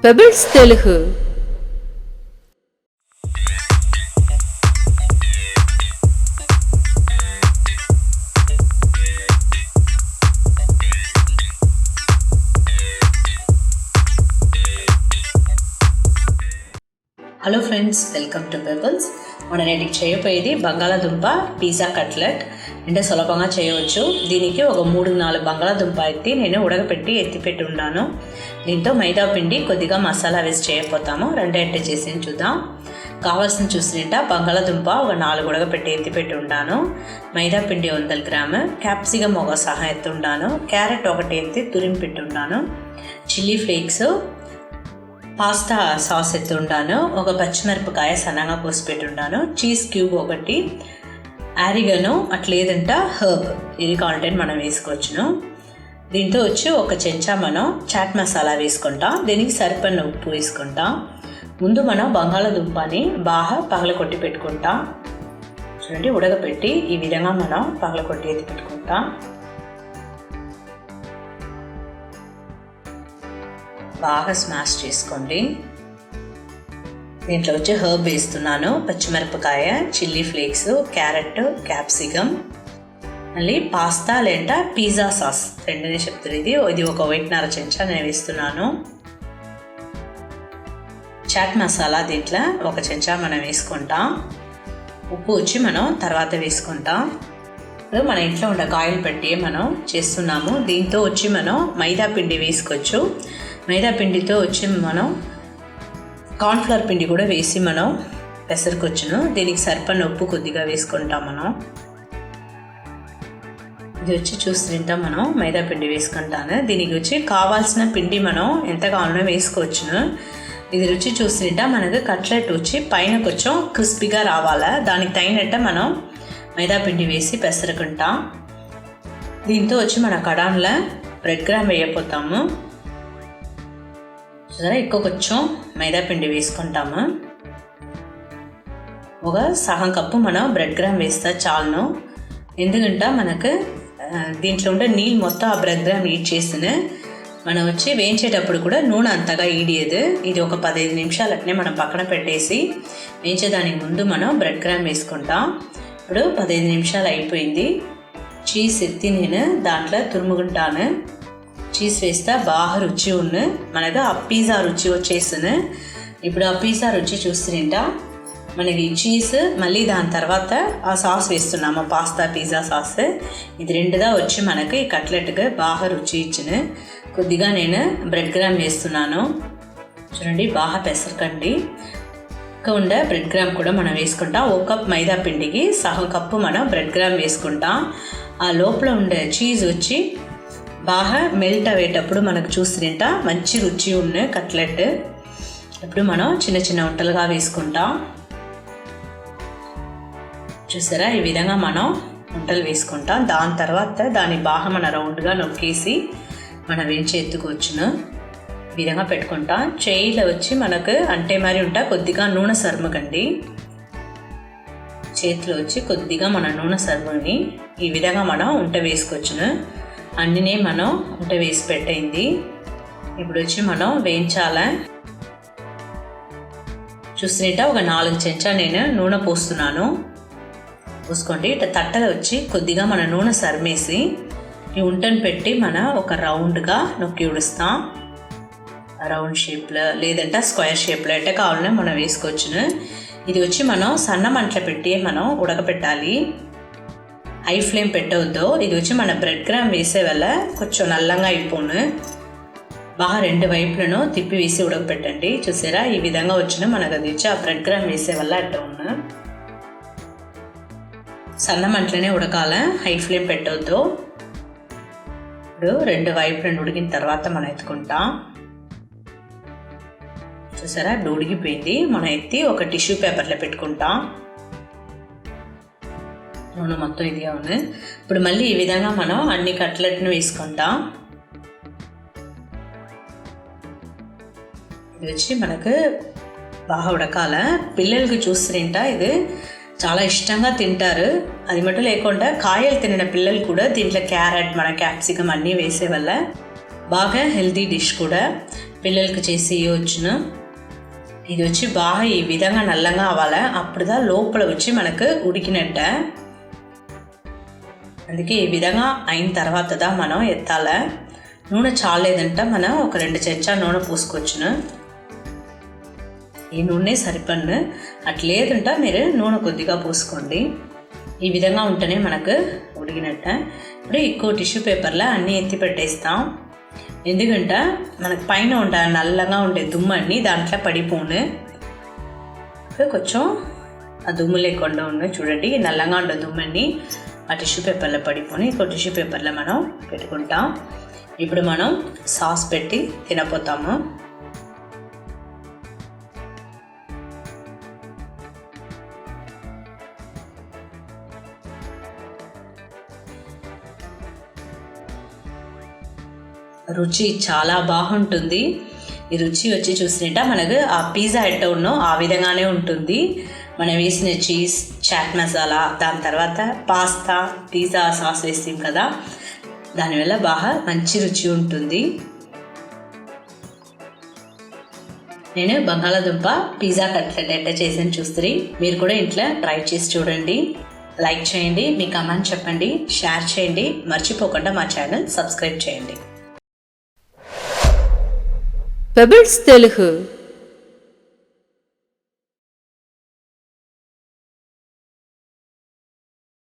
Pebbles Telugu. Hello friends, welcome to pebbles. మనం నేటికి చేయబోయేది బంగాళాదుంప పిజ్జా కట్లెట్. అంటే సులభంగా చేయవచ్చు. దీనికి ఒక 3-4 బంగాళాదుంప నేను ఉడకపెట్టి ఎత్తిపెట్టి ఉన్నాను. దీంతో మైదా పిండి కొద్దిగా మసాలా వేసి చేయబోతాము. రెండేంటే చేసి చూద్దాం. కావాల్సిన చూసినట్ట బంగాళాదుంప ఒక 4 ఉడకపెట్టి ఎత్తిపెట్టి ఉన్నాను. మైదా పిండి 100 గ్రాము, క్యాప్సికమ్ ఒక సహా ఎత్తి ఉన్నాను, క్యారెట్ ఒకటి ఎత్తి తురిమి పెట్టి ఉన్నాను, చిల్లీ ఫ్లేక్స్, పాస్తా సాస్ ఎత్తి ఉన్నాను, ఒక పచ్చిమిరపకాయ సన్నగా కోసి పెట్టి ఉన్నాను, చీజ్ క్యూబ్ ఒకటి, ఆరిగనో అట్లేదంట హర్బ్ ఇది కావాలంటే మనం వేసుకోవచ్చును. దీంతో వచ్చి ఒక చెంచా మనం చాట్ మసాలా వేసుకుంటాం. దీనికి సరిపడిన ఉప్పు వేసుకుంటాం. ముందు మనం బంగాళాదుంపని బాగా పగలకొట్టి పెట్టుకుంటాం. చూడండి, ఉడకపెట్టి ఈ విధంగా మనం పగలకొట్టి ఎత్తి పెట్టుకుంటాం. బాగా స్మాష్ చేసుకోండి. దీంట్లో వచ్చి హర్బ్ వేస్తున్నాను, పచ్చిమిరపకాయ, చిల్లీ ఫ్లేక్స్, క్యారెట్, క్యాప్సికమ్, మళ్ళీ పాస్తా లేదా పిజ్జా సాస్ రెండునే చెప్తారు. ఇది ఒక 1.5 చెంచా నేను వేస్తున్నాను. చాట్ మసాలా దీంట్లో ఒక చెంచా మనం వేసుకుంటాం. ఉప్పు వచ్చి మనం తర్వాత వేసుకుంటాం. ఇప్పుడు మన ఇంట్లో ఉండే ఆయిల్ పెట్టి మనం చేస్తున్నాము. దీంతో వచ్చి మనం మైదా పిండి వేసుకోవచ్చు. మైదా పిండితో వచ్చి మనం కార్న్ఫ్లవర్ పిండి కూడా వేసి మనం పెసరుకొచ్చును. దీనికి సరిపడిన ఉప్పు కొద్దిగా వేసుకుంటాం మనం. ఇది వచ్చి చూస్తుంటాం మనం మైదా పిండి వేసుకుంటాను. దీనికి వచ్చి కావాల్సిన పిండి మనం ఎంత కావాలన్నా వేసుకోవచ్చును. ఇది రుచి చూస్తుంటా మనకు కట్లెట్ వచ్చి పైన కొంచెం క్రిస్పీగా రావాలా, దానికి తగినట్టు మనం మైదా పిండి వేసి పెసరుకుంటాం. దీంతో వచ్చి మన కడాన్లో బ్రెడ్ గ్రామ్ వేయపోతాము. సరే, ఎక్కువ కొంచెం మైదా పిండి వేసుకుంటాము. ఒక సగం కప్పు మనం బ్రెడ్ గ్రామ్ వేస్తే చాలును. ఎందుకంటే మనకు దీంట్లో ఉండే నీళ్ళు మొత్తం ఆ బ్రెడ్ గ్రామ్ ఈడ్ చేసిన మనం వచ్చి వేయించేటప్పుడు కూడా నూనె అంతగా ఈడియదు. ఇది ఒక 15 నిమిషాలు అట్నే మనం పక్కన పెట్టేసి వేయించేదానికి ముందు మనం బ్రెడ్ గ్రామ్ వేసుకుంటాం. ఇప్పుడు 15 నిమిషాలు అయిపోయింది. చీజ్ ఎత్తి నేను దాంట్లో తురుముకుంటాను. చీజ్ వేస్తే బాగా రుచి ఉంది. మనకు ఆ పిజ్జా రుచి వచ్చేస్తుంది. ఇప్పుడు ఆ పిజ్జా రుచి చూస్తుంటా మనకి చీజ్ మళ్ళీ దాని తర్వాత ఆ సాస్ వేస్తున్నాము, పాస్తా పిజ్జా సాస్. ఇది రెండుగా వచ్చి మనకి ఈ కట్లెట్గా బాగా రుచి ఇచ్చిన. కొద్దిగా నేను బ్రెడ్ గ్రామ్ వేస్తున్నాను. చూడండి, బాగా పెసరకండి. ఇంకా ఉండే బ్రెడ్ గ్రామ్ కూడా మనం వేసుకుంటాం. 1 కప్ మైదా పిండికి సగం కప్పు మనం బ్రెడ్ గ్రామ్ వేసుకుంటాం. ఆ లోపల ఉండే చీజ్ వచ్చి బాగా మెల్ట్ అయ్యేటప్పుడు మనకు చూస్తుంటా మంచి రుచి ఉన్న కట్లెట్. ఇప్పుడు మనం చిన్న చిన్న వంటలుగా వేసుకుంటాం. చూసారా, ఈ విధంగా మనం వంటలు వేసుకుంటాం. దాని తర్వాత దాన్ని బాగా మన రౌండ్గా నొక్కేసి మనం వేయించి ఎత్తుకోవచ్చును. ఈ విధంగా పెట్టుకుంటాం. చేయిలో వచ్చి మనకు అంటే మరి ఉంటా కొద్దిగా నూనె సరుముకండి. చేతిలో వచ్చి కొద్దిగా మన నూనె సరుముని ఈ విధంగా మనం వంట వేసుకోవచ్చును. అన్నినే మనం వంట వేసి పెట్టయింది. ఇప్పుడు వచ్చి మనం వేయించాలా. చూసినట్ట ఒక 4 చెంచా నేను నూనె పోస్తున్నాను. పోసుకోండి. ఇట్లా తట్టలు వచ్చి కొద్దిగా మన నూనె సరిమేసి ఈ వంటను పెట్టి మనం ఒక రౌండ్గా నొక్కి ఉడుస్తాం. రౌండ్ షేప్లో లేదంటే స్క్వేర్ షేప్లో ఎట్ట కావాలన్నా మనం వేసుకోవచ్చును. ఇది వచ్చి మనం సన్న మంటలో పెట్టి మనం ఉడకపెట్టాలి. High flame పెట్టవద్దు. ఇది వచ్చి మన బ్రెడ్ గ్రామ్ వేసే వల్ల కొంచెం నల్లంగా అయిపోను. బాగా 2 వైపులను తిప్పి వేసి ఉడకపెట్టండి. చూసారా, ఈ విధంగా వచ్చిన మనకు అది వచ్చి ఆ బ్రెడ్ గ్రామ్ వేసే వల్ల అట్ట ఉన్న సన్న మంటలోనే ఉడకాల, హై ఫ్లేమ్ పెట్టవద్దు. ఇప్పుడు 2 వైపులను ఉడికిన తర్వాత మనం ఎత్తుకుంటాం. చూసారా, ఉడికిపోయింది. మనం ఎత్తి ఒక టిష్యూ పేపర్లో పెట్టుకుంటాం. నూనె మొత్తం ఇదిగా ఉంది. ఇప్పుడు మళ్ళీ ఈ విధంగా మనం అన్ని కట్లెట్ను వేసుకుంటాం. ఇది వచ్చి మనకు బాగా ఉడకాల. పిల్లలకి చూస్తుంటా ఇది చాలా ఇష్టంగా తింటారు. అది మటు లేకుండా కాయలు తినిన పిల్లలు కూడా దీంట్లో క్యారెట్, మన క్యాప్సికమ్ అన్నీ వేసే వల్ల బాగా హెల్తీ డిష్ కూడా. పిల్లలకి చేసి ఇవ్వచ్చును. ఇది వచ్చి బాగా ఈ విధంగా నల్లగా అవ్వాలి, అప్పుడుదా లోపల వచ్చి మనకు ఉడికినట్ట. అందుకే ఈ విధంగా అయిన తర్వాతదా మనం ఎత్తాలి. నూనె చాలేదంట మనం ఒక 2 చెంచా నూనె పోసుకోవచ్చును. ఈ నూనె సరిపడిన అట్లేదంట మీరు నూనె కొద్దిగా పోసుకోండి. ఈ విధంగా ఉంటేనే మనకు ఉడికినట్ట. ఇప్పుడు ఎక్కువ టిష్యూ పేపర్లో అన్నీ ఎత్తి పెట్టేస్తాం. ఎందుకంటే మనకు పైన ఉండే నల్లగా ఉండే దుమ్మన్నీ దాంట్లో పడిపోను. కొంచెం ఆ దుమ్ము లేకుండా ఉన్నాయి చూడండి, నల్లగా ఉండే దుమ్మన్నీ ఆ టిష్యూ పేపర్లో పడిపోయి ఇంకో టిష్యూ పేపర్లో మనం పెట్టుకుంటాం. ఇప్పుడు మనం సాస్ పెట్టి తినపోతాము. రుచి చాలా బాగుంటుంది. ఈ రుచి వచ్చి చూసినట్ట మనకు ఆ పిజ్జా ఎట్ట ఉన్నో ఆ విధంగానే ఉంటుంది. మనం వేసిన చీజ్, చాట్ మసాలా, దాని తర్వాత పాస్తా, పిజ్జా సాస్ వేస్తాం కదా, దానివల్ల బాగా మంచి రుచి ఉంటుంది. నేను బంగాళాదుంప పిజ్జా కట్లెట్ ఎట్ట చేసాను చూస్తే మీరు కూడా ఇంట్లో ట్రై చేసి చూడండి. లైక్ చేయండి, మీ కమెంట్ చెప్పండి, షేర్ చేయండి, మర్చిపోకుండా మా ఛానల్ సబ్స్క్రైబ్ చేయండి. Pebbles Telugu.